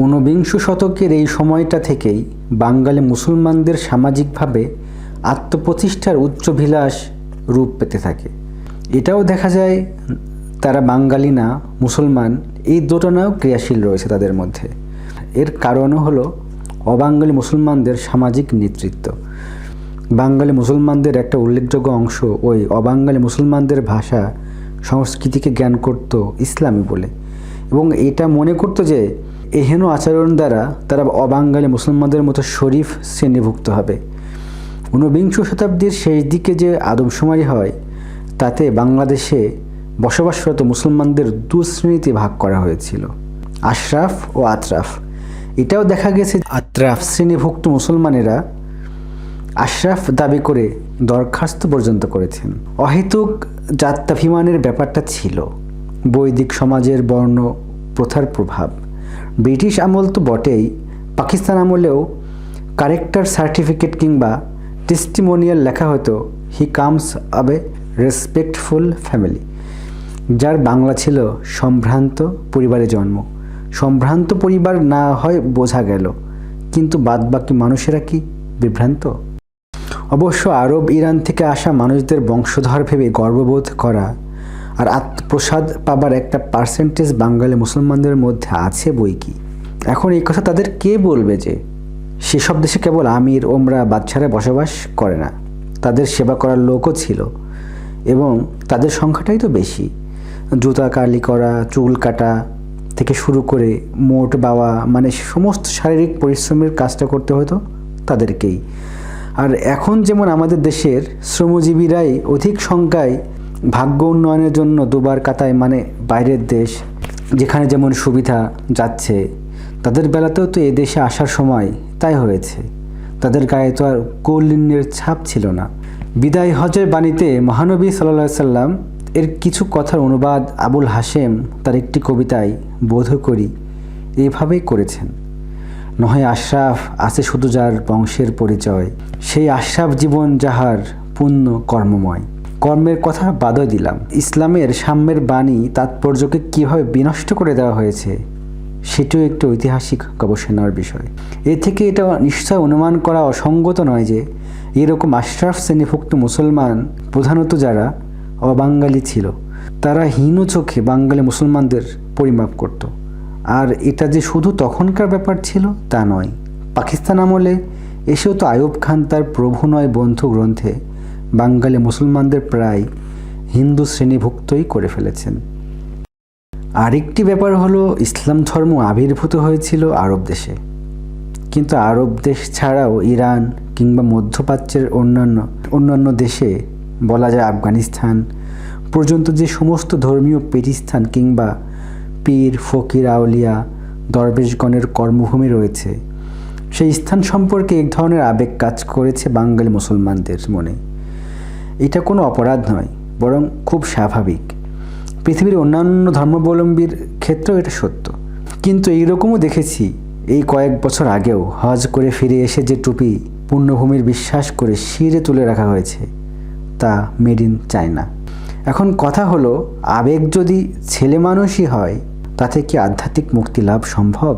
ঊনবিংশ শতকের এই সময়টা থেকেই বাঙালি মুসলমানদের সামাজিকভাবে আত্মপ্রতিষ্ঠার উচ্চাভিলাষ রূপ পেতে থাকে। এটাও দেখা যায় তারা বাঙালি না মুসলমান এই দোটানাও ক্রিয়াশীল রয়েছে তাদের মধ্যে। এর কারণও হলো অবাঙালি মুসলমানদের সামাজিক নেতৃত্ব। বাঙালি মুসলমানদের একটা উল্লেখযোগ্য অংশ ওই অবাঙালি মুসলমানদের ভাষা সংস্কৃতিকে জ্ঞান করত ইসলামী বলে, এবং এটা মনে করত যে এহেন আচরণ দ্বারা তারা অবাঙালি মুসলমানদের মতো শরীফ শ্রেণীভুক্ত হবে। ঊনবিংশ শতাব্দীর শেষ দিকে যে আদমশুমারি হয় তাতে বাংলাদেশে বসবাসরত মুসলমানদের দু শ্রেণীতে ভাগ করা হয়েছিল, আশরাফ ও আতরাফ। এটাও দেখা গেছে আতরাফ শ্রেণীভুক্ত মুসলমানেরা আশরাফ দাবি করে দরখাস্ত পর্যন্ত করেছেন। অহেতুক জাত্যাভিমানের ব্যাপারটা ছিল, বৈদিক সমাজের বর্ণ প্রথার প্রভাব। ব্রিটিশ আমল তো বটেই, পাকিস্তান আমলেও ক্যারেক্টার সার্টিফিকেট কিংবা টেস্টিমোনিয়াল লেখা হতো হি কামস আব এ রেসপেক্টফুল ফ্যামিলি, যার বাংলা ছিল সম্ভ্রান্ত পরিবারে জন্ম। সম্ভ্রান্ত পরিবার না হয় বোঝা গেল, কিন্তু বাদবাকি মানুষেরা কি বিভ্রান্ত? অবশ্য আরব ইরান থেকে আসা মানুষদের বংশধর ভেবে গর্ববোধ করা আর আত্মপ্রসাদ পাবার একটা পার্সেন্টেজ বাঙালি মুসলমানদের মধ্যে আছে বই কি। এখন এই কথা তাদের কে বলবে যে সেসব দেশে কেবল আমির ওমরা বাদশারা বসবাস করে না, তাদের সেবা করার লোকও ছিল, এবং তাদের সংখ্যাটাই তো বেশি। জুতা কালি করা, চুল কাটা থেকে শুরু করে মোট বাওয়া, মানে সমস্ত শারীরিক পরিশ্রমের কাজটা করতে হতো তাদেরকেই। আর এখন যেমন আমাদের দেশের শ্রমজীবীরাই অধিক সংখ্যায় ভাগ্য উন্নয়নের জন্য দুবার কাতায়, মানে বাইরের দেশ যেখানে যেমন সুবিধা যাচ্ছে, তাদের বেলাতেও তো এদেশে আসার সময় তাই হয়েছে। তাদের গায়ে তো আর কৌলিন্যের ছাপ ছিল না। বিদায় হজের বাণীতে মহানবী সাল্লাল্লাহু আলাইহি সাল্লাম এর কিছু কথার অনুবাদ আবুল হাশেম তার একটি কবিতায় বোধ করি এইভাবেই করেছেন: নহে আশরাফ আছে শুধু যার বংশের পরিচয়, সেই আশরাফ জীবন যাহার পুণ্য কর্মময়। কর্মের কথা বাদই দিলাম, ইসলামের সাম্যের বাণী তাৎপর্যকে কীভাবে বিনষ্ট করে দেওয়া হয়েছে সেটিও একটি ঐতিহাসিক গবেষণার বিষয়। এ থেকে এটা নিশ্চয় অনুমান করা অসঙ্গত নয় যে এরকম আশরাফ শ্রেণীভুক্ত মুসলমান, প্রধানত যারা অবাঙালি ছিল, তারা হীন চোখে বাঙালি মুসলমানদের পরিমাপ করত। আর এটা যে শুধু তখনকার ব্যাপার ছিল তা নয়, পাকিস্তান আমলে এসেও তো আইয়ুব খান তার প্রভু নয় বন্ধু গ্রন্থে বাঙালি মুসলমানদের প্রায় হিন্দু শ্রেণীভুক্তই করে ফেলেছেন। আরেকটি ব্যাপার হলো, ইসলাম ধর্ম আবির্ভূত হয়েছিল আরব দেশে, কিন্তু আরব দেশ ছাড়াও ইরান কিংবা মধ্যপ্রাচ্যের অন্যান্য দেশে, বলা যায় আফগানিস্তান পর্যন্ত যে সমস্ত ধর্মীয় পীঠস্থান কিংবা পীর ফকির আউলিয়া দরবেশগণের কর্মভূমি রয়েছে, সেই স্থান সম্পর্কে এক ধরনের আবেগ কাজ করেছে বাঙালি মুসলমানদের মনে। এটা কোনো অপরাধ নয়, বরং খুব স্বাভাবিক। পৃথিবীর অন্যান্য ধর্মাবলম্বীর ক্ষেত্রেও এটা সত্য। কিন্তু এইরকমও দেখেছি এই কয়েক বছর আগেও হজ করে ফিরে এসে যে টুপি পুণ্যভূমির বিশ্বাস করে শিরে তুলে রাখা হয়েছে, তা মেড ইন চায়না। এখন কথা হলো, আবেগ যদি ছেলে মানুষই হয় তাতে কি আধ্যাত্মিক মুক্তি লাভ সম্ভব?